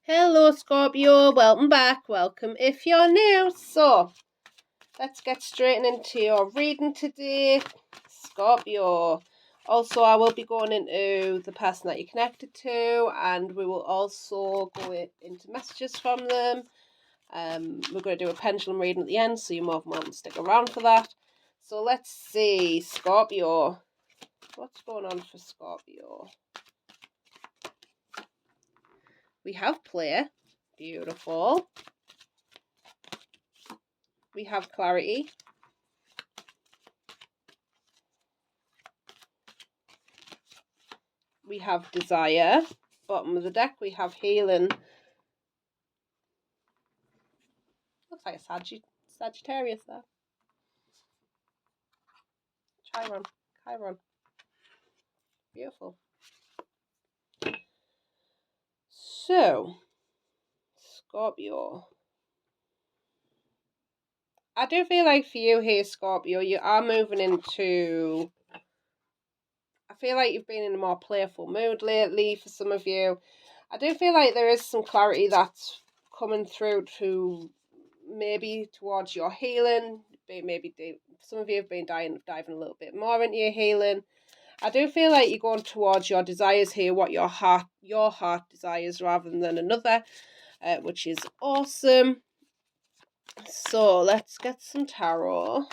Hello Scorpio, welcome back, welcome if you're new. So, let's get straight into your reading today, Scorpio. Also, I will be going into the person that you're connected to, and we will also go into messages from them. We're going to do a pendulum reading at the end, so you're more than welcome to stick around for that. So let's see, Scorpio. What's going on for Scorpio? We have play. Beautiful. We have clarity. We have desire. Bottom of the deck, we have healing. Looks like a Sagittarius there. Chiron. Beautiful. So, Scorpio. I do feel like for you here, Scorpio, you are moving into... I feel like you've been in a more playful mood lately for some of you. I do feel like there is some clarity that's coming through to maybe towards your healing. Maybe some of you have been diving a little bit more into your healing. I do feel like you're going towards your desires here, what your heart desires rather than another, which is awesome. So let's get some tarot.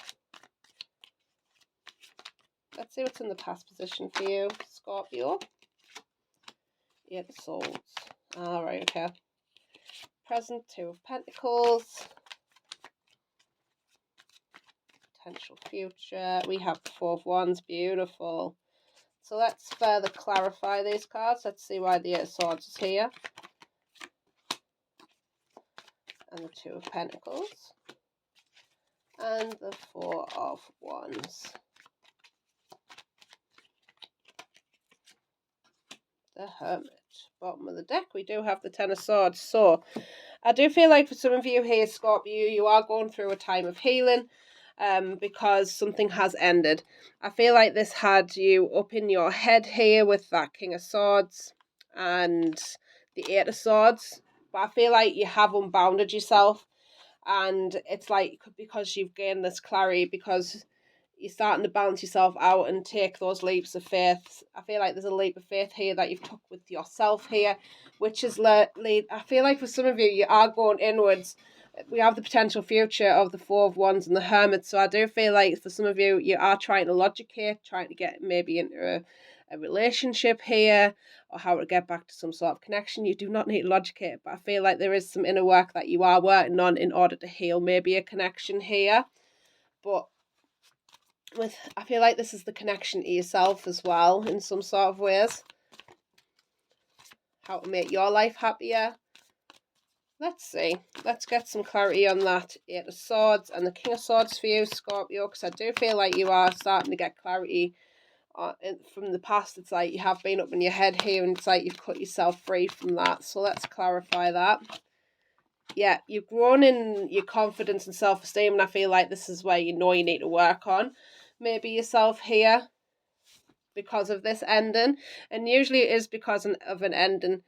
Let's see what's in the past position for you, Scorpio. Eight of Swords. Alright, okay. Present, Two of Pentacles. Potential future. We have the Four of Wands. Beautiful. So let's further clarify these cards. Let's see why the Eight of Swords is here. And the Two of Pentacles. And the Four of Wands. The Hermit. Bottom of the deck, we do have the Ten of Swords. So, I do feel like for some of you here, Scorpio, you are going through a time of healing because something has ended. I feel like this had you up in your head here with that King of Swords and the Eight of Swords. But I feel like you have unbounded yourself. And it's like because you've gained this clarity, because you're starting to balance yourself out and take those leaps of faith. I feel like there's a leap of faith here that you've took with yourself here, which is I feel like for some of you, you are going inwards. We have the potential future of the Four of Wands and the Hermit. So I do feel like for some of you, you are trying to logicate, trying to get maybe into a relationship here, or how to get back to some sort of connection. You do not need to logicate, but I feel like there is some inner work that you are working on in order to heal maybe a connection here. But I feel like this is the connection to yourself as well in some sort of ways. How to make your life happier. Let's see. Let's get some clarity on that Eight of Swords and the King of Swords for you, Scorpio, because I do feel like you are starting to get clarity from the past. It's like you have been up in your head here, and it's like you've cut yourself free from that. So let's clarify that. Yeah, you've grown in your confidence and self-esteem, and I feel like this is where you know you need to work on maybe yourself here because of this ending. And usually it is because of an ending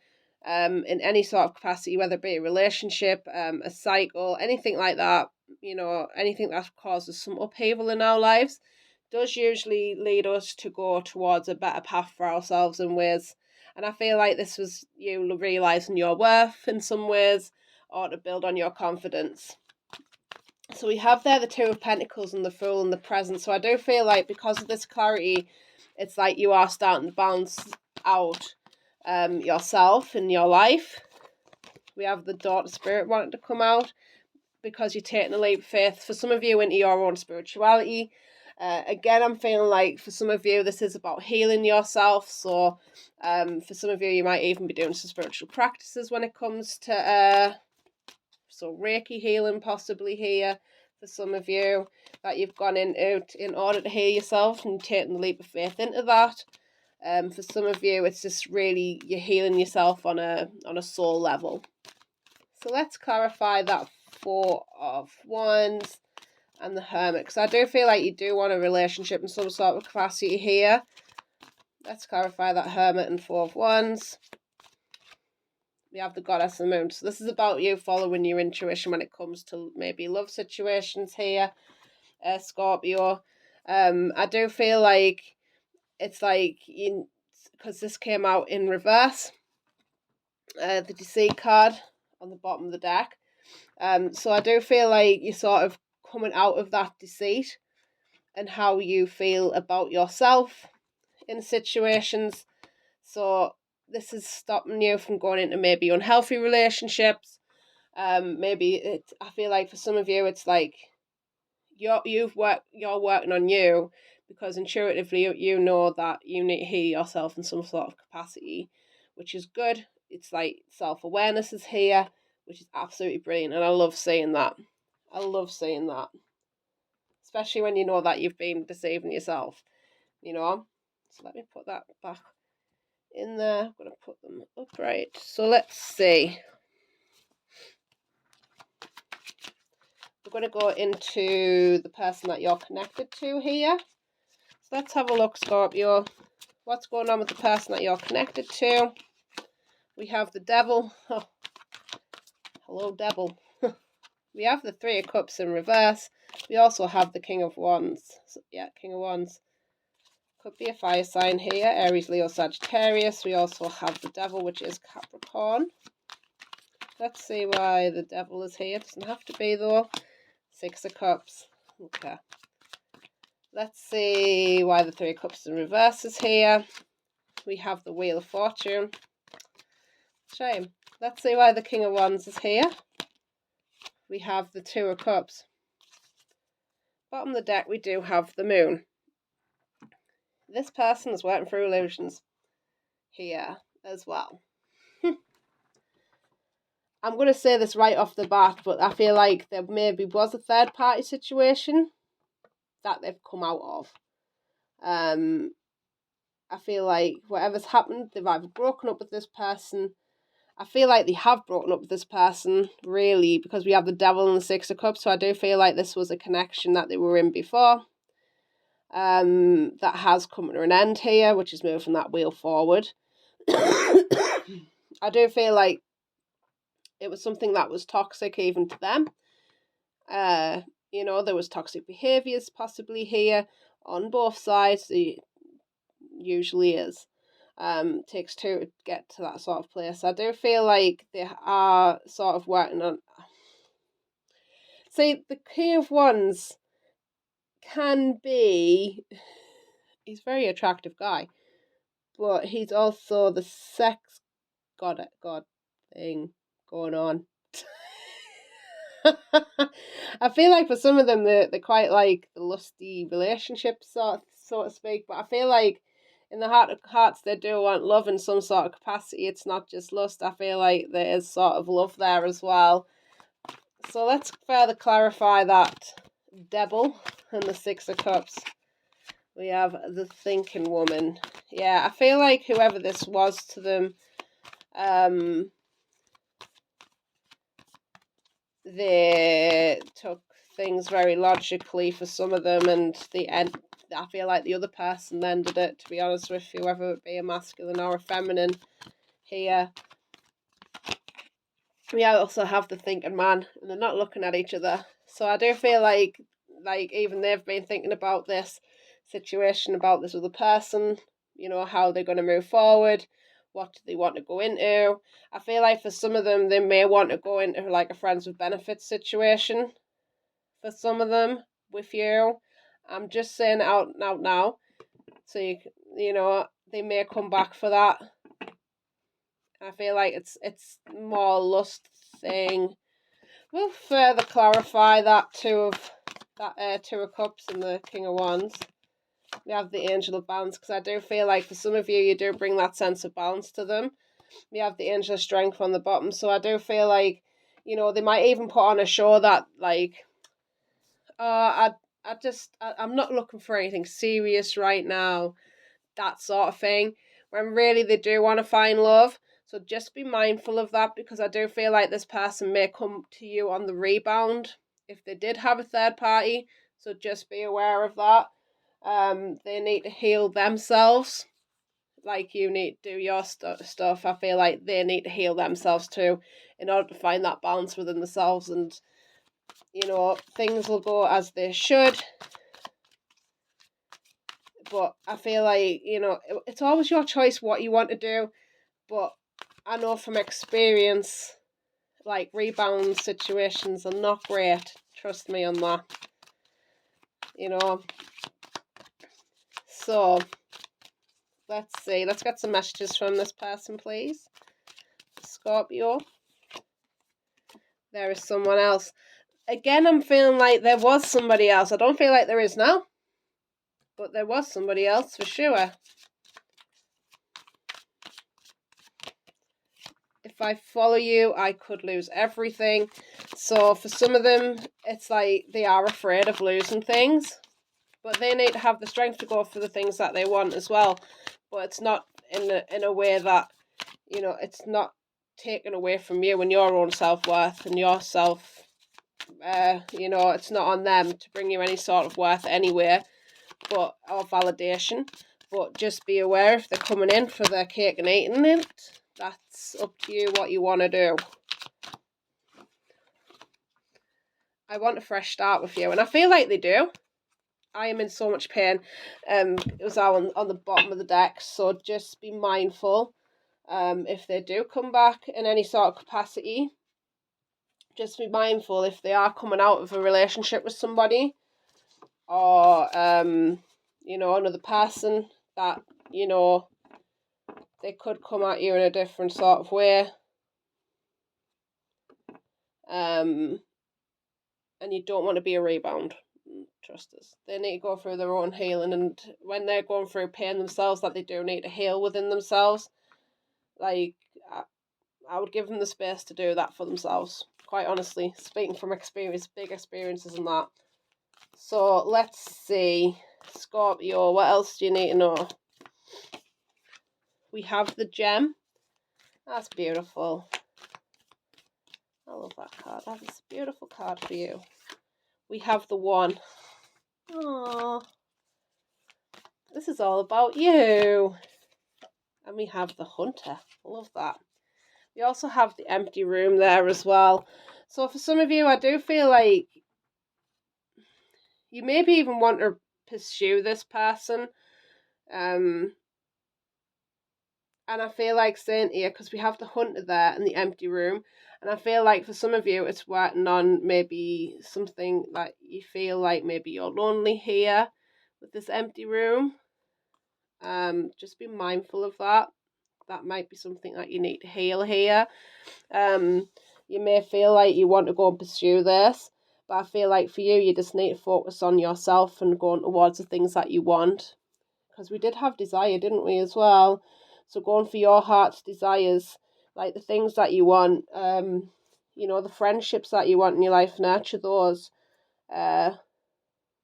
in any sort of capacity, whether it be a relationship, a cycle, anything like that. You know, anything that causes some upheaval in our lives does usually lead us to go towards a better path for ourselves in ways. And I feel like this was you realising your worth in some ways, or to build on your confidence. So we have there the Two of Pentacles and the Fool in the present. So I do feel like because of this clarity, it's like you are starting to balance out yourself in your life. We have the Daughter Spirit wanting to come out because you're taking a leap of faith for some of you into your own spirituality. Again, I'm feeling like for some of you, this is about healing yourself. So for some of you, you might even be doing some spiritual practices when it comes to so Reiki healing possibly here for some of you that you've gone into in order to heal yourself and taking the leap of faith into that. For some of you, it's just really you're healing yourself on a soul level. So let's clarify that Four of Wands and the Hermit, because I do feel like you do want a relationship in some sort of capacity here. Let's clarify that Hermit and Four of Wands. we have the goddess and the moon. So this is about you following your intuition when it comes to maybe love situations here, Scorpio. I do feel like it's like, because this came out in reverse, the deceit card on the bottom of the deck. So I do feel like you're sort of coming out of that deceit and how you feel about yourself in situations. So this is stopping you from going into maybe unhealthy relationships. Maybe I feel like for some of you, it's like you're working on you, because intuitively you know that you need to heal yourself in some sort of capacity, which is good. It's like self-awareness is here, which is absolutely brilliant, and I love seeing that. I love seeing that, especially when you know that you've been deceiving yourself, So let me put that back in there. I'm going to put them upright. So let's see. We're going to go into the person that you're connected to here. So let's have a look, Scorpio. What's going on with the person that you're connected to? We have the devil. Oh, hello, devil. We have the Three of Cups in reverse. We also have the King of Wands. So, yeah, King of Wands. Could be a fire sign here. Aries, Leo, Sagittarius. We also have the devil, which is Capricorn. Let's see why the devil is here. Doesn't have to be, though. Six of Cups. Okay. Let's see why the Three of Cups in reverse is here. We have the Wheel of Fortune. Shame. Let's see why the King of Wands is here. We have the Two of Cups. Bottom of the deck, we do have the Moon. This person is working through illusions here as well. I'm going to say this right off the bat, but I feel like there maybe was a third party situation that they've come out of. I feel like whatever's happened, they've either broken up with this person. I feel like they have broken up with this person, really, because we have the devil and the Six of Cups. So I do feel like this was a connection that they were in before. That has come to an end here, which is moving that wheel forward. I do feel like it was something that was toxic even to them. There was toxic behaviours possibly here on both sides. It usually is. Takes two to get to that sort of place. I do feel like they are sort of working on. See, the King of Wands can be. He's a very attractive guy, but he's also the sex god thing going on. I feel like for some of them, they're quite like the lusty relationship so to speak. But I feel like in the heart of hearts, they do want love in some sort of capacity. It's not just lust. I feel like there is sort of love there as well. So let's further clarify that devil and the Six of Cups. We have the thinking woman. Yeah, I feel like whoever this was to them, they took things very logically for some of them, and I feel like the other person ended it, to be honest with you, whether it be a masculine or a feminine here. We also have the thinking man, and they're not looking at each other. So I do feel like even they've been thinking about this situation, about this other person, how they're going to move forward. What do they want to go into? I feel like for some of them, they may want to go into like a friends with benefits situation. For some of them, with you, I'm just saying it out now. So they may come back for that. I feel like it's more lust thing. We'll further clarify that Two of Cups and the King of Wands. We have the Angel of Balance, because I do feel like for some of you, you do bring that sense of balance to them. We have the Angel of Strength on the bottom, so I do feel like, they might even put on a show that, like, I'm not looking for anything serious right now, that sort of thing, when really they do want to find love. So just be mindful of that, because I do feel like this person may come to you on the rebound if they did have a third party. So just be aware of that. They need to heal themselves. like you need to do your stuff, I feel like they need to heal themselves too in order to find that balance within themselves, and you know, things will go as they should. But I feel like, you know, it's always your choice what you want to do, but I know from experience, like, rebound situations are not great. Trust me on that. You know. So, let's see. Let's get some messages from this person, please. Scorpio. There is someone else. Again, I'm feeling like there was somebody else. I don't feel like there is now, but there was somebody else for sure. If I follow you, I could lose everything. So for some of them, it's like they are afraid of losing things, but they need to have the strength to go for the things that they want as well. But it's not in a way that, you know, it's not taken away from you and your own self-worth and your self, you know, it's not on them to bring you any sort of worth anywhere, but or validation. But just be aware if they're coming in for their cake and eating it. That's up to you what you want to do. I want a fresh start with you, and I feel like they do. I am in so much pain. It was on the bottom of the deck, so just be mindful. If they do come back in any sort of capacity, just be mindful if they are coming out of a relationship with somebody, or you know, another person, that, you know, they could come at you in a different sort of way. And you don't want to be a rebound. Trust us. They need to go through their own healing, and when they're going through pain themselves, that they do need to heal within themselves, like, I would give them the space to do that for themselves, quite honestly, speaking from experience, big experiences and that. So let's see, Scorpio, what else do you need to know? We have the gem. That's beautiful. I love that card. That is a beautiful card for you. We have the one. Aww. This is all about you. And we have the hunter. I love that. We also have the empty room there as well. So for some of you, I do feel like you maybe even want to pursue this person. And I feel like saying here, because we have the hunter there and the empty room, and I feel like for some of you, it's working on maybe something that you feel like maybe you're lonely here with this empty room. Just be mindful of that. That might be something that you need to heal here. You may feel like you want to go and pursue this, but I feel like for you, you just need to focus on yourself and going towards the things that you want. Because we did have desire, didn't we, as well? So going for your heart's desires, like the things that you want, you know, the friendships that you want in your life, nurture those. Not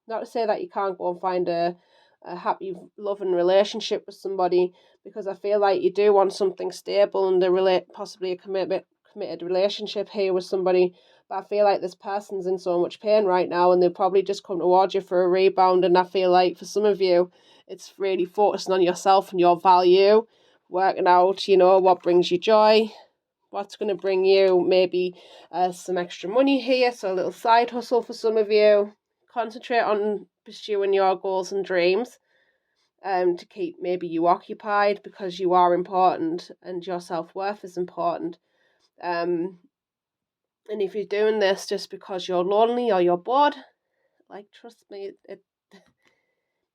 to say that you can't go and find a happy, loving relationship with somebody, because I feel like you do want something stable and possibly a committed relationship here with somebody. But I feel like this person's in so much pain right now, and they'll probably just come towards you for a rebound. And I feel like for some of you, it's really focusing on yourself and your value, working out, you know, what brings you joy, what's going to bring you maybe some extra money here, so a little side hustle for some of you. Concentrate on pursuing your goals and dreams, to keep maybe you occupied, because you are important and your self-worth is important. And if you're doing this just because you're lonely or you're bored, like, trust me,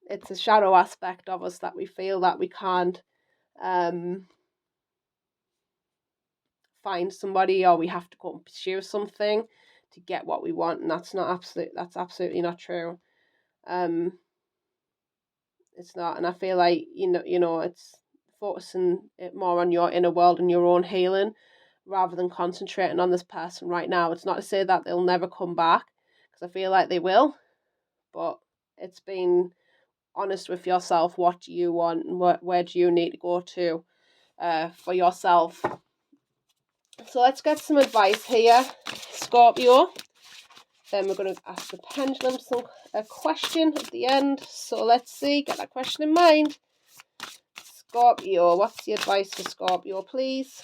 it's a shadow aspect of us that we feel that we can't find somebody, or we have to go and pursue something to get what we want, and that's absolutely not true. It's not, and I feel like you know it's focusing it more on your inner world and your own healing, rather than concentrating on this person right now. It's not to say that they'll never come back, because I feel like they will, but it's being honest with yourself. What do you want, and where do you need to go to for yourself? So let's get some advice here, Scorpio. Then we're going to ask the pendulum a question at the end. So let's see, get that question in mind. Scorpio, what's the advice for Scorpio, please?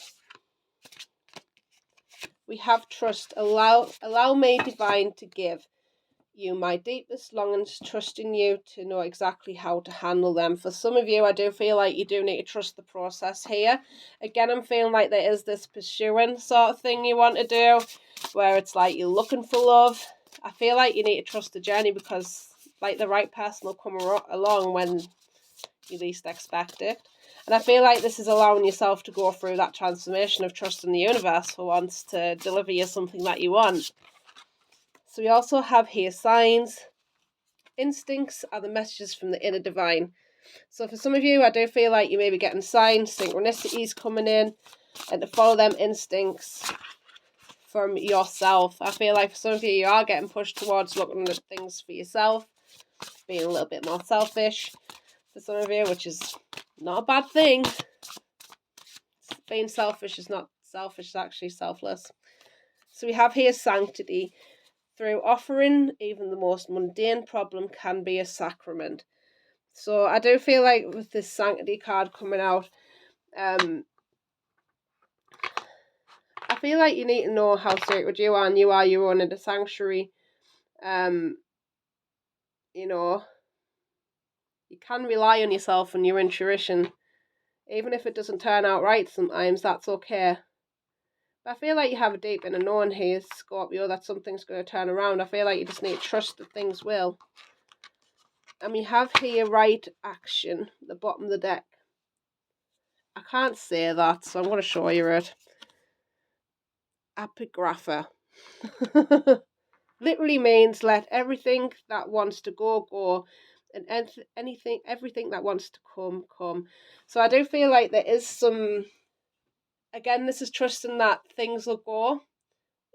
We have trust. Allow me, divine, to give you my deepest longings, trusting you to know exactly how to handle them. For some of you, I do feel like you do need to trust the process here. Again, I'm feeling like there is this pursuing sort of thing you want to do, where it's like you're looking for love. I feel like you need to trust the journey, because like the right person will come along when you least expect it. And I feel like this is allowing yourself to go through that transformation of trusting the universe for once to deliver you something that you want. So we also have here signs. Instincts are the messages from the inner divine. So for some of you, I do feel like you may be getting signs, synchronicities coming in, and to follow them instincts from yourself. I feel like for some of you, you are getting pushed towards looking at things for yourself, being a little bit more selfish for some of you, which is not a bad thing. Being selfish is not selfish, it's actually selfless. So we have here sanctity. Through offering, even the most mundane problem can be a sacrament. So I do feel like with this sanctity card coming out, I feel like you need to know how sacred you are, and you are your own in the sanctuary. You know, you can rely on yourself and your intuition. Even if it doesn't turn out right sometimes, that's okay. But I feel like you have a deep inner knowing here, Scorpio, that something's going to turn around. I feel like you just need to trust that things will. And we have here right action, the bottom of the deck. I can't say that, so I'm going to show you it. Epigrapha. Literally means let everything that wants to go, go. And everything that wants to come, come. So I do feel like there is some, again, this is trusting that things will go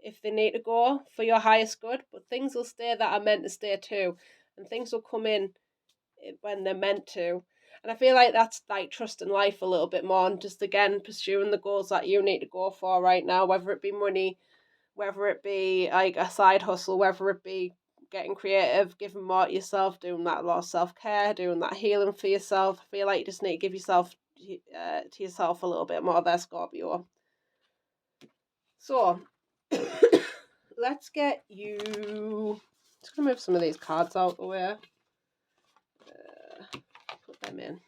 if they need to go for your highest good, but things will stay that are meant to stay too, and things will come in when they're meant to. And I feel like that's like trusting life a little bit more, and just again pursuing the goals that you need to go for right now, whether it be money, whether it be like a side hustle, whether it be getting creative, giving more to yourself, doing that a lot of self-care, doing that healing for yourself. I feel like you just need to give yourself to yourself a little bit more there, Scorpio. So let's get you, just gonna move some of these cards out the way, put them in.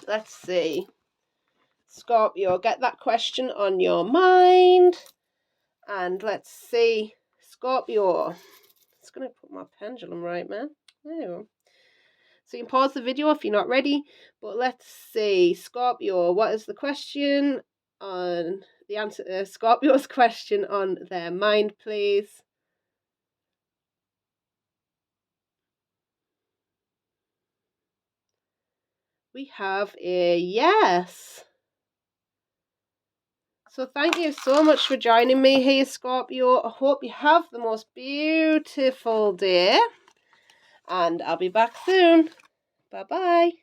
Let's see, Scorpio, get that question on your mind, and let's see, Scorpio. It's gonna put my pendulum right, man. There you go. So you can pause the video if you're not ready, but let's see, Scorpio, what is the question on the answer to Scorpio's question on their mind, please? We have a yes. So thank you so much for joining me here, Scorpio. I hope you have the most beautiful day, and I'll be back soon. Bye-bye.